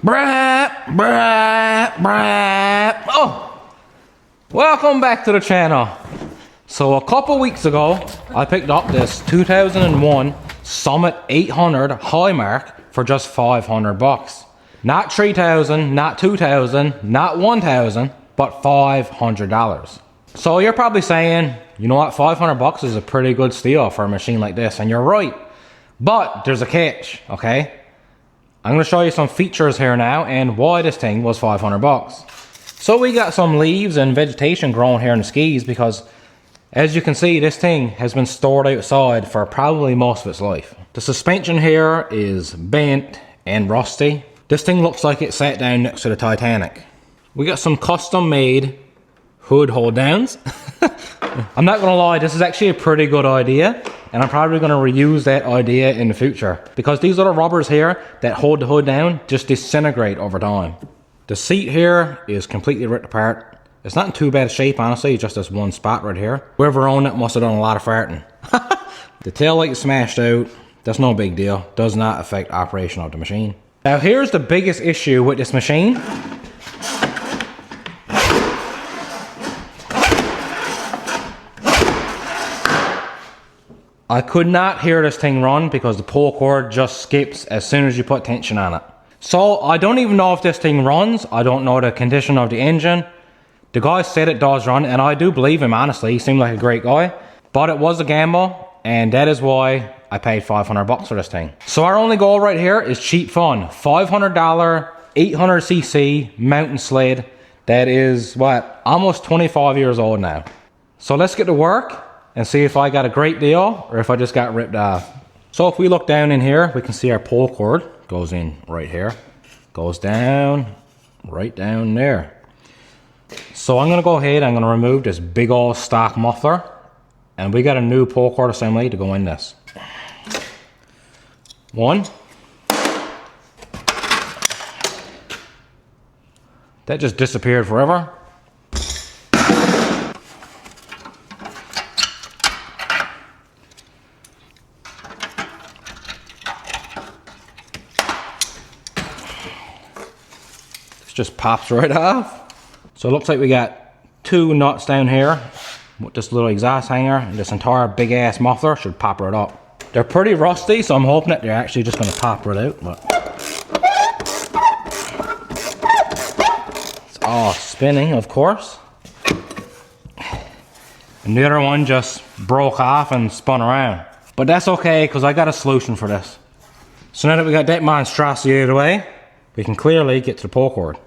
Brap, brap, brap. Oh, welcome back to the channel. So a couple weeks ago, I picked up this 2001 Summit 800 High Mark for just 500 bucks. Not 3,000, not 2,000, not 1,000, but $500. So you're probably saying, you know what, 500 bucks is a pretty good steal for a machine like this, and you're right. But there's a catch, okay? I'm going to show you some features here now and why this thing was 500 bucks. So we got some leaves and vegetation growing here in the skis because, as you can see, this thing has been stored outside for probably most of its life. The suspension here is bent and rusty. This thing looks like it sat down next to the Titanic. We got some custom made hood hold downs. I'm not gonna lie, this is actually a pretty good idea, and I'm probably gonna reuse that idea in the future because these little rubbers here that hold the hood down just disintegrate over time. The seat here is completely ripped apart. It's not in too bad a shape, honestly, just this one spot right here. Whoever owned it must have done a lot of farting. The tail light is smashed out. That's no big deal. Does not affect operation of the machine. Now here's the biggest issue with this machine. I could not hear this thing run because the pull cord just skips as soon as you put tension on it. So I don't even know if this thing runs. I don't know the condition of the engine. The guy said it does run, and I do believe him, honestly. He seemed like a great guy. But it was a gamble, and that is why I paid 500 bucks for this thing. So our only goal right here is cheap fun. $500, 800cc mountain sled that is, what, almost 25 years old now. So let's get to work and see if I got a great deal or if I just got ripped off. So if we look down in here, we can see our pull cord goes in right here. Goes down, right down there. So I'm gonna go ahead, I'm gonna remove this big old stock muffler, and we got a new pull cord assembly to go in this. One. That just disappeared forever. This just pops right off. So it looks like we got two nuts down here with this little exhaust hanger, and this entire big ass muffler should pop right up. They're pretty rusty, so I'm hoping that they're actually just gonna pop right out, but it's all spinning, of course. And the other one just broke off and spun around. But that's okay, because I got a solution for this. So now that we got that monstrosity out of the way, we can clearly get to the pull cord.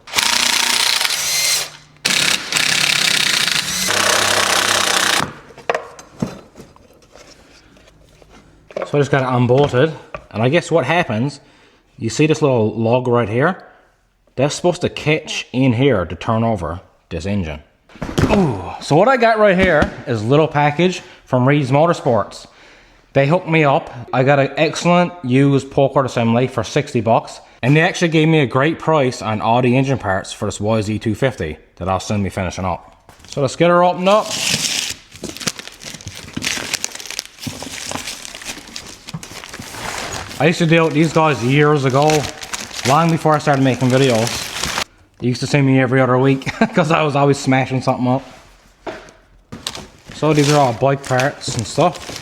So I just got it unbolted, and I guess what happens, you see this little lug right here? That's supposed to catch in here to turn over this engine. Ooh, so what I got right here is a little package from Reed's Motorsports. They hooked me up. I got an excellent used pull cord assembly for 60 bucks, and they actually gave me a great price on all the engine parts for this YZ250 that I'll soon be finishing up. So let's get her opened up. I used to deal with these guys years ago, long before I started making videos. You used to see me every other week because I was always smashing something up. So these are all bike parts and stuff.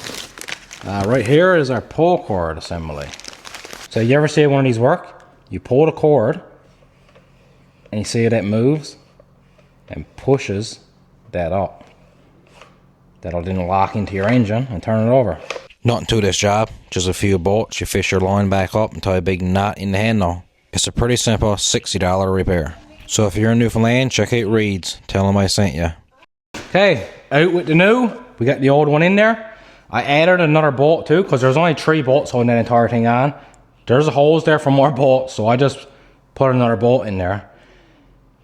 Right here is our pull cord assembly. So you ever see one of these work? You pull the cord and you see how that moves and pushes that up. That'll then lock into your engine and turn it over. Nothing to this job, just a few bolts. You fish your line back up and tie a big knot in the handle. It's a pretty simple $60 repair. So if you're in Newfoundland, check out Reed's. Tell them I sent you. Okay, out with the new. We got the old one in there. I added another bolt too, because there's only 3 bolts holding that entire thing on. There's holes there for more bolts, so I just put another bolt in there.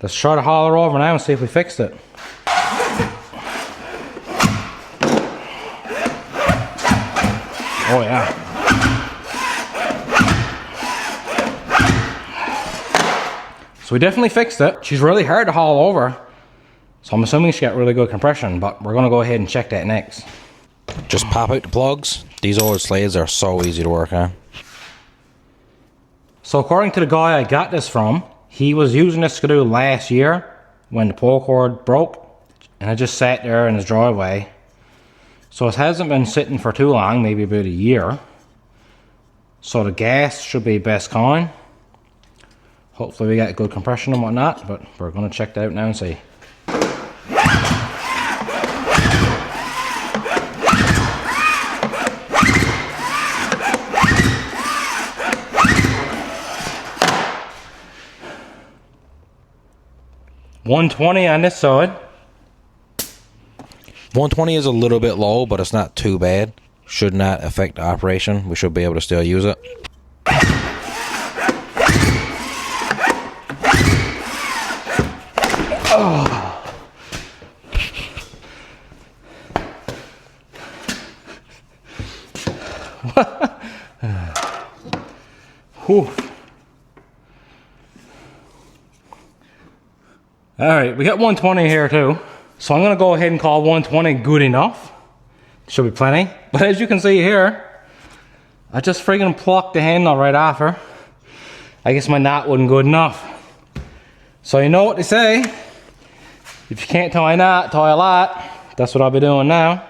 Let's try to haul her over now and see if we fixed it. Oh yeah. So we definitely fixed it. She's really hard to haul over, so I'm assuming she got really good compression, but we're gonna go ahead and check that next. Just pop out the plugs. These old sleds are so easy to work on. So according to the guy I got this from, he was using this skidoo last year when the pull cord broke, and it just sat there in his driveway. So it hasn't been sitting for too long, maybe about a year. So the gas should be best kind. Hopefully we get good compression and whatnot, but we're gonna check that out now and see. $120 on this side. 120 is a little bit low, but it's not too bad. Should not affect the operation. We should be able to still use it. Oh. Whew. All right, we got 120 here too. So I'm gonna go ahead and call 120 good enough. Should be plenty. But as you can see here, I just friggin' plucked the handle right off her. I guess my knot wasn't good enough. So you know what they say. If you can't tie a knot, tie a lot. That's what I'll be doing now.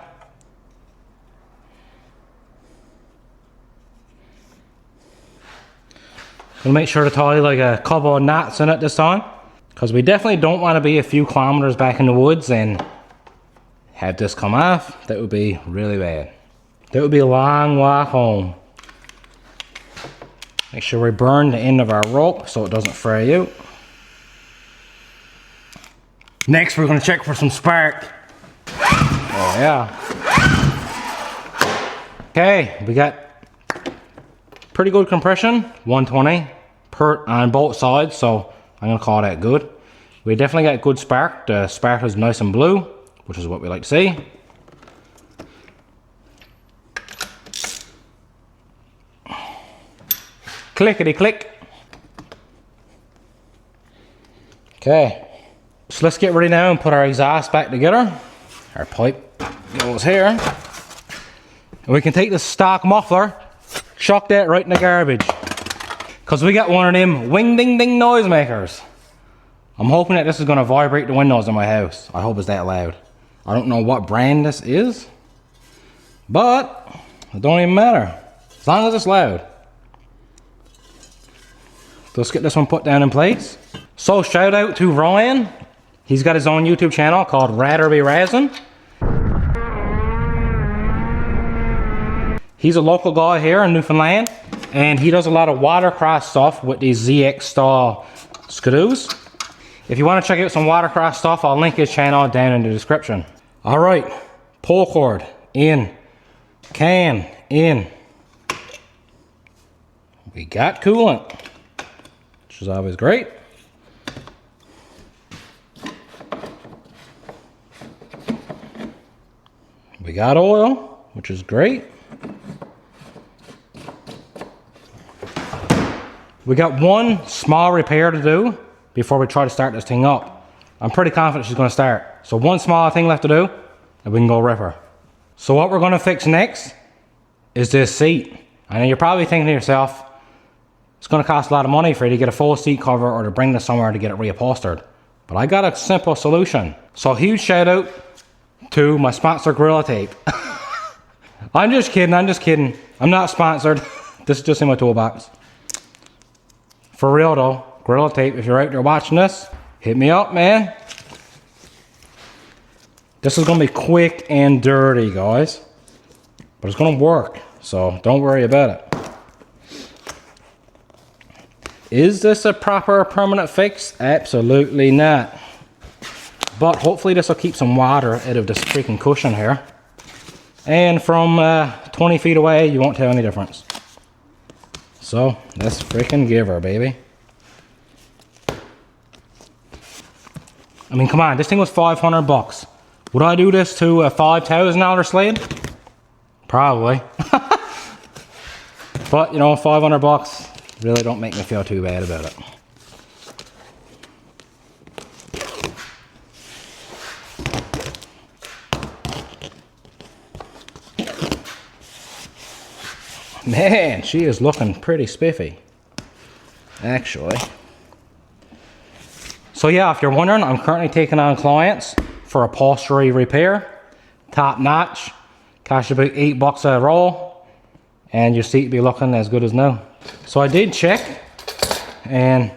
Gonna make sure to tie like a couple of knots in it this time, because we definitely don't want to be a few kilometers back in the woods and have this come off. That would be really bad. That would be a long walk home. Make sure we burn the end of our rope so it doesn't fray out. Next we're gonna check for some spark. Oh yeah. Okay, we got pretty good compression, 120 per on both sides, so I'm gonna call that good. We definitely got good spark. The spark is nice and blue, which is what we like to see. Clickety click. Okay, so let's get ready now and put our exhaust back together. Our pipe goes here. And we can take the stock muffler, chuck that right in the garbage. Cause we got one of them wing ding ding noisemakers. I'm hoping that this is gonna vibrate the windows in my house. I hope it's that loud. I don't know what brand this is, but it don't even matter. As long as it's loud. Let's get this one put down in place. So shout out to Ryan. He's got his own YouTube channel called Rather Be Razzin'. He's a local guy here in Newfoundland, and he does a lot of watercraft stuff with these ZX style skidoos. If you want to check out some watercraft stuff, I'll link his channel down in the description. All right, pull cord in, can in. We got coolant, which is always great. We got oil, which is great. We got one small repair to do before we try to start this thing up. I'm pretty confident she's gonna start. So one small thing left to do, and we can go rip her. So what we're gonna fix next is this seat. I know you're probably thinking to yourself, it's gonna cost a lot of money for you to get a full seat cover or to bring this somewhere to get it reupholstered. But I got a simple solution. So huge shout out to my sponsor, Gorilla Tape. I'm just kidding, I'm not sponsored. This is just in my toolbox. For real though, Gorilla Tape, if you're out there watching this, hit me up, man. This is gonna be quick and dirty, guys. But it's gonna work, so don't worry about it. Is this a proper permanent fix? Absolutely not. But hopefully this will keep some water out of this freaking cushion here. And from 20 feet away, you won't tell any difference. So let's freaking give her, baby. I mean, come on, this thing was 500 bucks. Would I do this to a $5,000 sled? Probably. But, you know, 500 bucks really don't make me feel too bad about it. Man, she is looking pretty spiffy. actually. So yeah, if you're wondering, I'm currently taking on clients for upholstery repair, top notch, cost you about $8 a roll, and your seat be looking as good as new. So I did check, and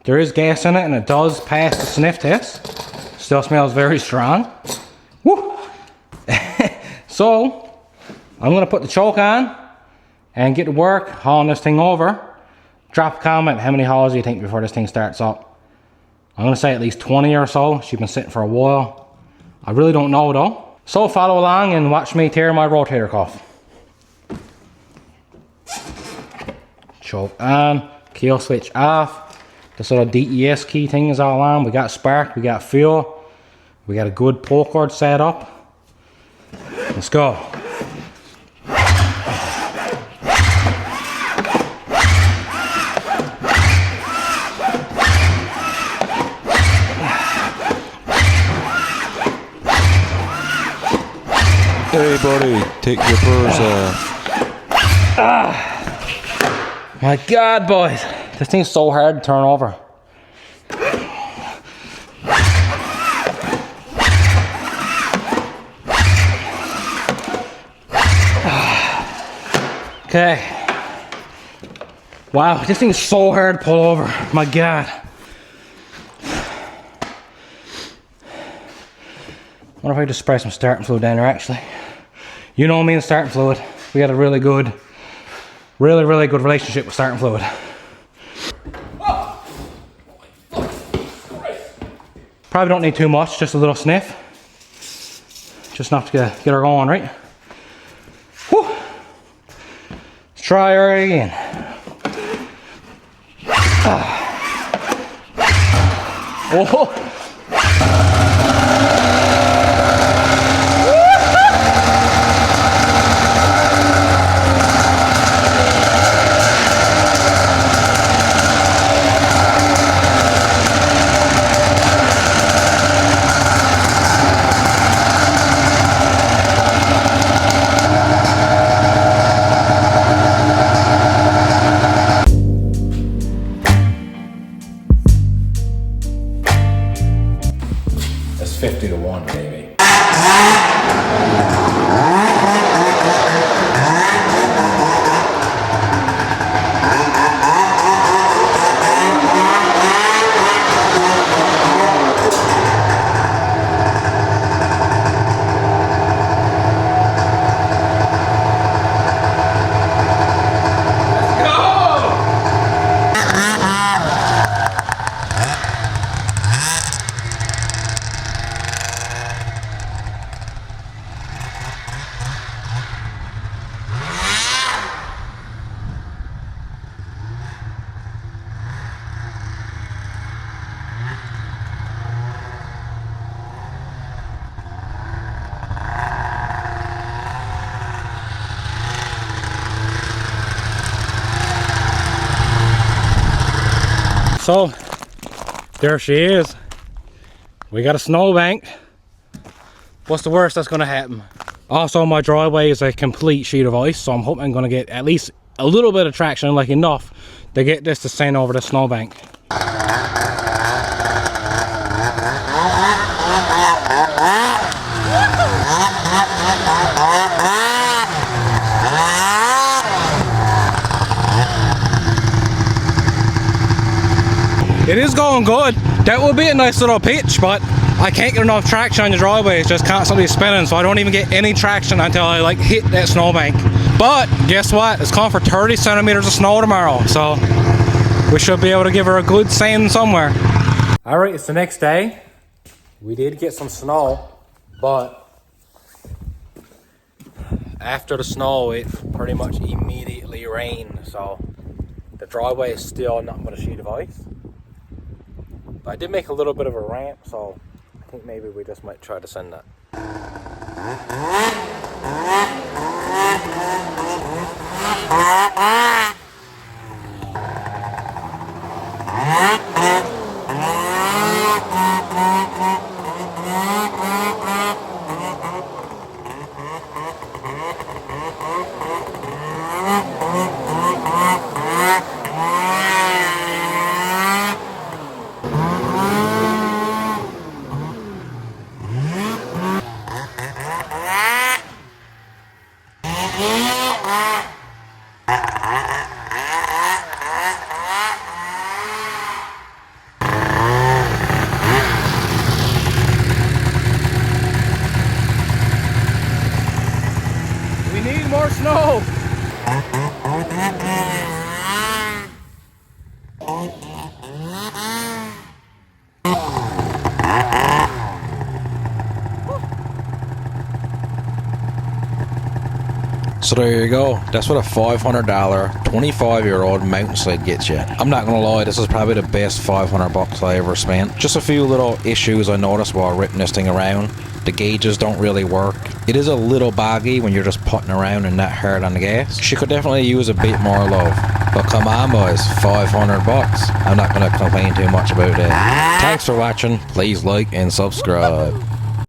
there is gas in it, and it does pass the sniff test. Still smells very strong. Woo! So I'm gonna put the choke on and get to work hauling this thing over. Drop a comment, how many hauls do you think before this thing starts up? I'm gonna say at least 20 or so. She's been sitting for a while. I really don't know though. So follow along and watch me tear my rotator cuff. Choke on, kill switch off. The sort of DES key thing is all on. We got spark, we got fuel. We got a good pull cord set up. Let's go. Hey buddy, take your furs off. My God, boys. This thing's so hard to turn over. Okay. Wow, this thing's so hard to pull over. My God. What if I just spray some starting fluid down there actually? You know me and starting fluid. We got a really good relationship with starting fluid. Probably don't need too much, just a little sniff. Just enough to get her going, right? Whew. Let's try her again. Oh. It's 50 to 1, baby. So, there she is. We got a snowbank. What's the worst that's gonna happen? Also, my driveway is a complete sheet of ice, so I'm hoping I'm gonna get at least a little bit of traction, like enough to get this to send over the snowbank. It is going good. That would be a nice little pitch, but I can't get enough traction on the driveway. It's just constantly spinning, so I don't even get any traction until I like hit that snowbank. But guess what? It's calling for 30 centimeters of snow tomorrow, so we should be able to give her a good sand somewhere. All right, it's the next day. We did get some snow, but after the snow, it pretty much immediately rained, so the driveway is still nothing but a sheet of ice. But I did make a little bit of a ramp, so I think maybe we just might try to send that. So there you go. That's what a $500 25-year-old mountain sled gets you. I'm not gonna lie, this is probably the best $500 I ever spent. Just a few little issues I noticed while ripping this thing around. The gauges don't really work. It is a little baggy when you're just putting around and not hard on the gas. She could definitely use a bit more love. But come on boys, $500. I'm not gonna complain too much about it. Thanks for watching. Please like and subscribe.